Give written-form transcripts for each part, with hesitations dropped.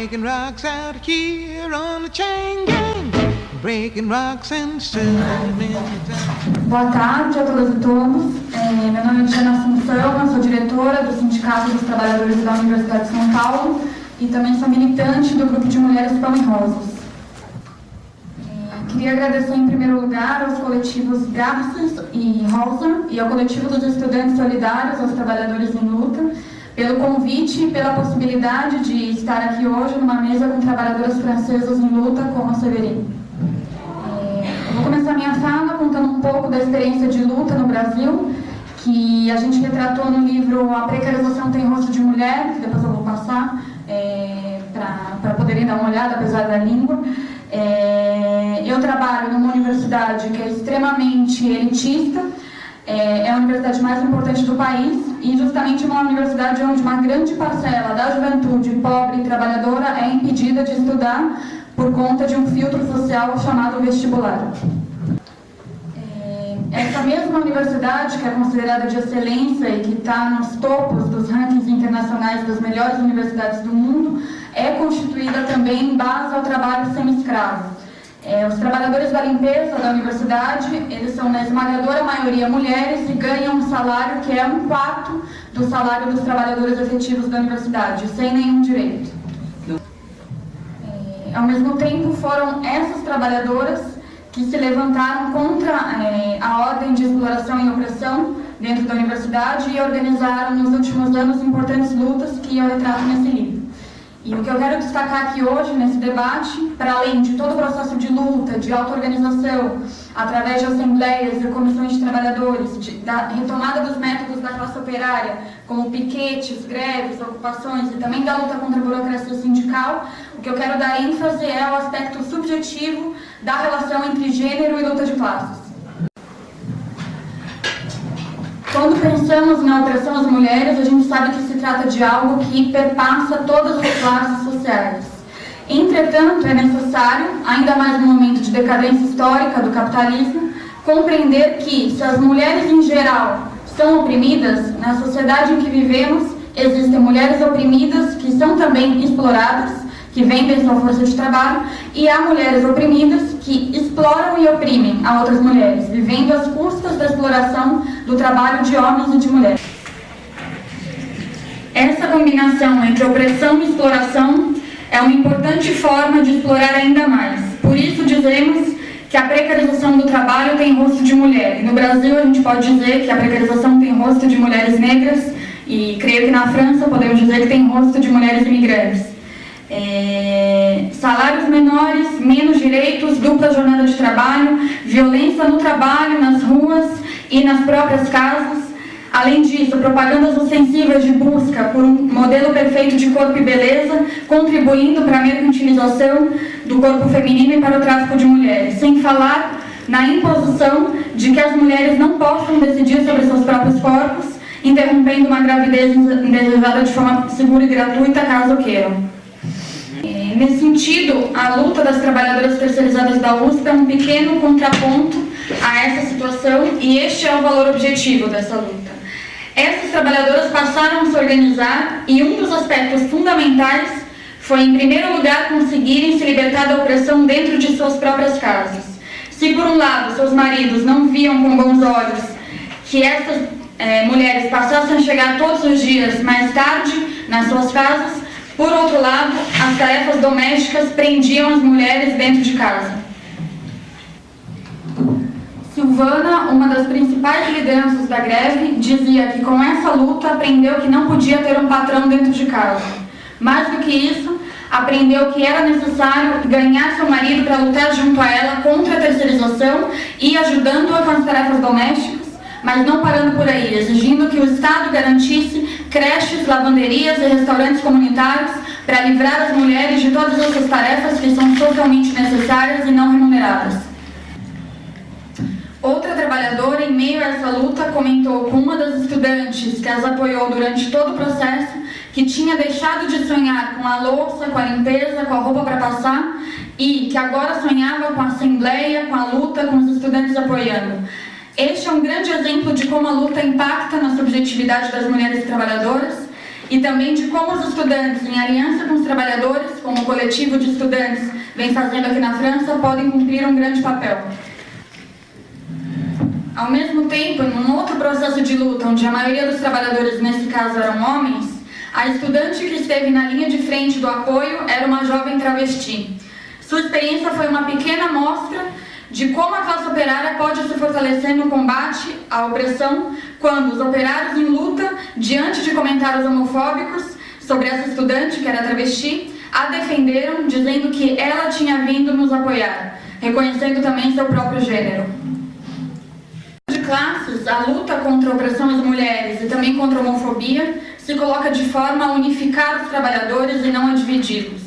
breaking rocks out here on the chain gang, breaking rocks and serving. Boa tarde a todas e todos. Meu nome é Diana Assunção, eu sou diretora do Sindicato dos Trabalhadores da Universidade de São Paulo e também sou militante do grupo de mulheres Pão e Rosas. Queria agradecer em primeiro lugar aos coletivos Garças e Rosa e ao coletivo dos estudantes solidários aos trabalhadores em luta pelo convite e pela possibilidade de estar aqui hoje numa mesa com trabalhadoras francesas em luta como a Severine. Eu vou começar minha fala contando um pouco da experiência de luta no Brasil, que a gente retratou no livro A Precarização Tem Rosto de Mulher, que depois eu vou passar para poderem dar uma olhada, apesar da língua. Eu trabalho numa universidade que é extremamente elitista, é a universidade mais importante do país e justamente uma universidade onde uma grande parcela da juventude pobre e trabalhadora é impedida de estudar por conta de um filtro social chamado vestibular. Essa mesma universidade, que é considerada de excelência e que está nos topos dos rankings internacionais das melhores universidades do mundo, é constituída também em base ao trabalho semi-escravo. Os trabalhadores da limpeza da universidade, eles são na esmagadora maioria mulheres e ganham um salário que é 1/4 do salário dos trabalhadores efetivos da universidade, sem nenhum direito. Ao mesmo tempo, foram essas trabalhadoras que se levantaram contra a ordem de exploração e opressão dentro da universidade e organizaram nos últimos anos importantes lutas que eu retrato nesse livro. E o que eu quero destacar aqui hoje, nesse debate, para além de todo o processo de luta, de auto-organização, através de assembleias e comissões de trabalhadores, da retomada dos métodos da classe operária, como piquetes, greves, ocupações e também da luta contra a burocracia sindical, o que eu quero dar ênfase é o aspecto subjetivo da relação entre gênero e luta de classes. Quando pensamos na opressão às mulheres, a gente sabe que se trata de algo que perpassa todas as classes sociais. Entretanto, é necessário, ainda mais no momento de decadência histórica do capitalismo, compreender que, se as mulheres em geral são oprimidas, na sociedade em que vivemos, existem mulheres oprimidas que são também exploradas, que vendem sua força de trabalho, e há mulheres oprimidas que exploram e oprimem a outras mulheres, vivendo às custas da exploração do trabalho de homens e de mulheres. Essa combinação entre opressão e exploração é uma importante forma de explorar ainda mais. Por isso dizemos que a precarização do trabalho tem rosto de mulher. E no Brasil a gente pode dizer que a precarização tem rosto de mulheres negras, e creio que na França podemos dizer que tem rosto de mulheres imigrantes. Salários menores, menos direitos, dupla jornada de trabalho, violência no trabalho, nas ruas e nas próprias casas. Além disso, propagandas ostensivas de busca por um modelo perfeito de corpo e beleza, contribuindo para a mercantilização do corpo feminino e para o tráfico de mulheres, sem falar na imposição de que as mulheres não possam decidir sobre seus próprios corpos, interrompendo uma gravidez indesejada de forma segura e gratuita, caso queiram. Nesse sentido, a luta das trabalhadoras terceirizadas da USP é um pequeno contraponto a essa situação e este é o valor objetivo dessa luta. Essas trabalhadoras passaram a se organizar e um dos aspectos fundamentais foi, em primeiro lugar, conseguirem se libertar da opressão dentro de suas próprias casas. Se, por um lado, seus maridos não viam com bons olhos que essas mulheres passassem a chegar todos os dias mais tarde nas suas casas, por outro lado, as tarefas domésticas prendiam as mulheres dentro de casa. Silvana, uma das principais lideranças da greve, dizia que com essa luta aprendeu que não podia ter um patrão dentro de casa. Mais do que isso, aprendeu que era necessário ganhar seu marido para lutar junto a ela contra a terceirização e ajudando-a com as tarefas domésticas, mas não parando por aí, exigindo que o Estado garantisse creches, lavanderias e restaurantes comunitários para livrar as mulheres de todas essas tarefas que são socialmente necessárias e não remuneradas. Outra trabalhadora, em meio a essa luta, comentou com uma das estudantes que as apoiou durante todo o processo que tinha deixado de sonhar com a louça, com a limpeza, com a roupa para passar e que agora sonhava com a assembleia, com a luta, com os estudantes apoiando. Este é um grande exemplo de como a luta impacta na subjetividade das mulheres trabalhadoras e também de como os estudantes, em aliança com os trabalhadores, como o coletivo de estudantes vem fazendo aqui na França, podem cumprir um grande papel. Ao mesmo tempo, num outro processo de luta, onde a maioria dos trabalhadores, nesse caso, eram homens, a estudante que esteve na linha de frente do apoio era uma jovem travesti. Sua experiência foi uma pequena amostra de como a classe operária pode se fortalecer no combate à opressão quando os operários em luta, diante de comentários homofóbicos sobre essa estudante, que era travesti, a defenderam, dizendo que ela tinha vindo nos apoiar, reconhecendo também seu próprio gênero. De classes, a luta contra a opressão às mulheres e também contra a homofobia se coloca de forma a unificar os trabalhadores e não a dividi-los.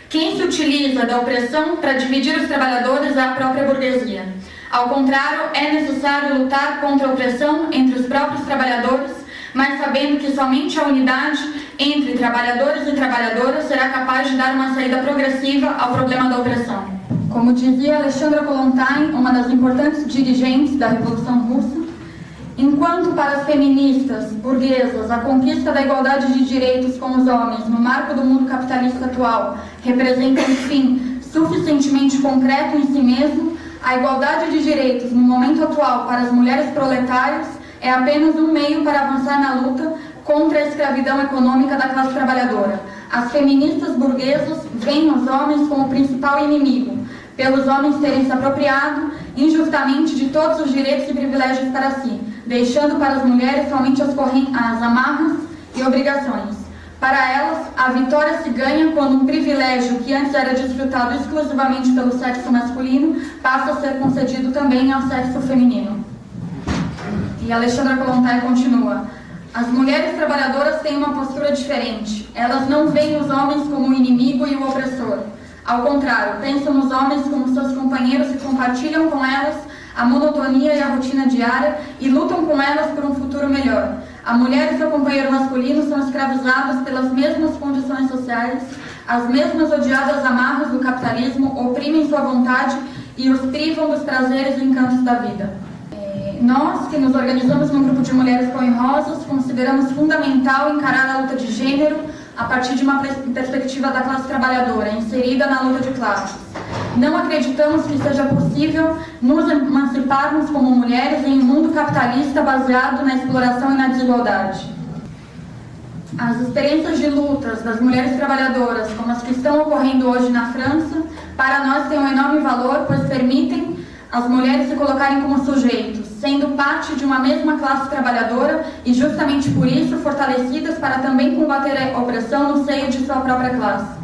Quem se utiliza da opressão para dividir os trabalhadores é a própria burguesia. Ao contrário, é necessário lutar contra a opressão entre os próprios trabalhadores, mas sabendo que somente a unidade entre trabalhadores e trabalhadoras será capaz de dar uma saída progressiva ao problema da opressão. Como dizia Alexandra Kollontai, uma das importantes dirigentes da Revolução Russa, enquanto para as feministas burguesas a conquista da igualdade de direitos com os homens no marco do mundo capitalista atual representa um fim suficientemente concreto em si mesmo, a igualdade de direitos no momento atual para as mulheres proletárias é apenas um meio para avançar na luta contra a escravidão econômica da classe trabalhadora. As feministas burguesas veem os homens como o principal inimigo, pelos homens terem se apropriado injustamente de todos os direitos e privilégios para si, deixando para as mulheres somente as amarras e obrigações. Para elas, a vitória se ganha quando um privilégio que antes era desfrutado exclusivamente pelo sexo masculino passa a ser concedido também ao sexo feminino. E Alexandra Kollontai continua: as mulheres trabalhadoras têm uma postura diferente. Elas não veem os homens como o inimigo e o opressor. Ao contrário, pensam nos homens como seus companheiros e compartilham com elas a monotonia e a rotina diária e lutam com elas por um futuro melhor. A mulher e seu companheiro masculino são escravizados pelas mesmas condições sociais, as mesmas odiadas amarras do capitalismo oprimem sua vontade e os privam dos prazeres e encantos da vida. Nós, que nos organizamos num grupo de mulheres pão-e-rosas, consideramos fundamental encarar a luta de gênero a partir de uma perspectiva da classe trabalhadora, inserida na luta de classes. Não acreditamos que seja possível nos emanciparmos como mulheres em um mundo capitalista baseado na exploração e na desigualdade. As experiências de lutas das mulheres trabalhadoras, como as que estão ocorrendo hoje na França, para nós têm um enorme valor, pois permitem as mulheres se colocarem como sujeitos, sendo parte de uma mesma classe trabalhadora e justamente por isso fortalecidas para também combater a opressão no seio de sua própria classe.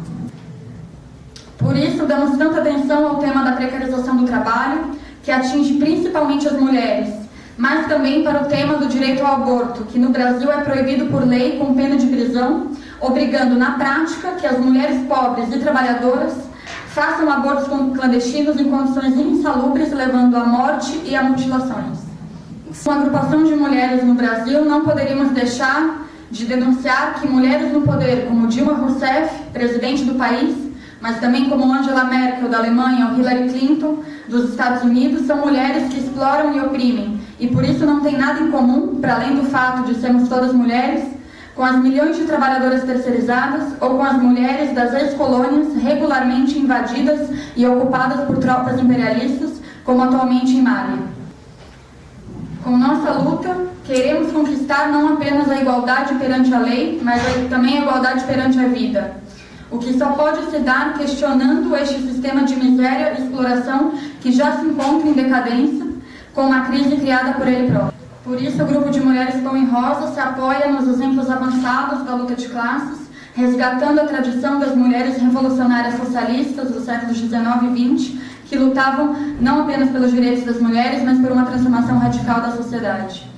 Por isso damos tanta atenção ao tema da precarização do trabalho, que atinge principalmente as mulheres, mas também para o tema do direito ao aborto, que no Brasil é proibido por lei com pena de prisão, obrigando na prática que as mulheres pobres e trabalhadoras façam abortos clandestinos em condições insalubres, levando à morte e a mutilações. Uma agrupação de mulheres no Brasil, não poderíamos deixar de denunciar que mulheres no poder, como Dilma Rousseff, presidente do país, mas também como Angela Merkel, da Alemanha, ou Hillary Clinton, dos Estados Unidos, são mulheres que exploram e oprimem, e por isso não tem nada em comum, para além do fato de sermos todas mulheres, com as milhões de trabalhadoras terceirizadas ou com as mulheres das ex-colônias regularmente invadidas e ocupadas por tropas imperialistas, como atualmente em Mali. Com nossa luta, queremos conquistar não apenas a igualdade perante a lei, mas também a igualdade perante a vida, o que só pode se dar questionando este sistema de miséria e exploração que já se encontra em decadência, com uma crise criada por ele próprio. Por isso, o grupo de Mulheres Pão-e-Rosa se apoia nos exemplos avançados da luta de classes, resgatando a tradição das mulheres revolucionárias socialistas dos séculos XIX e XX, que lutavam não apenas pelos direitos das mulheres, mas por uma transformação radical da sociedade.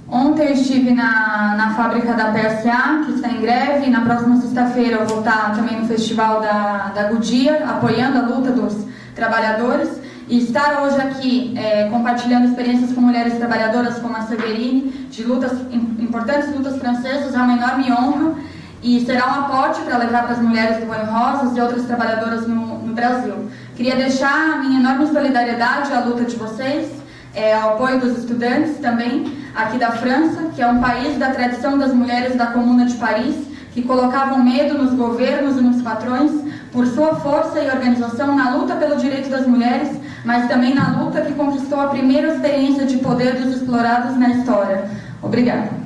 Ontem eu estive na fábrica da PSA, que está em greve, e na próxima sexta-feira eu vou estar também no festival da Goodyear, apoiando a luta dos trabalhadores. E estar hoje aqui compartilhando experiências com mulheres trabalhadoras como a Severine, de importantes lutas francesas, é uma enorme honra e será um aporte para levar para as mulheres do Pão-e-Rosas e outras trabalhadoras no Brasil. Queria deixar a minha enorme solidariedade à luta de vocês, ao apoio dos estudantes também, aqui da França, que é um país da tradição das mulheres da Comuna de Paris, que colocavam medo nos governos e nos patrões por sua força e organização na luta pelo direito das mulheres, mas também na luta que conquistou a primeira experiência de poder dos explorados na história. Obrigada.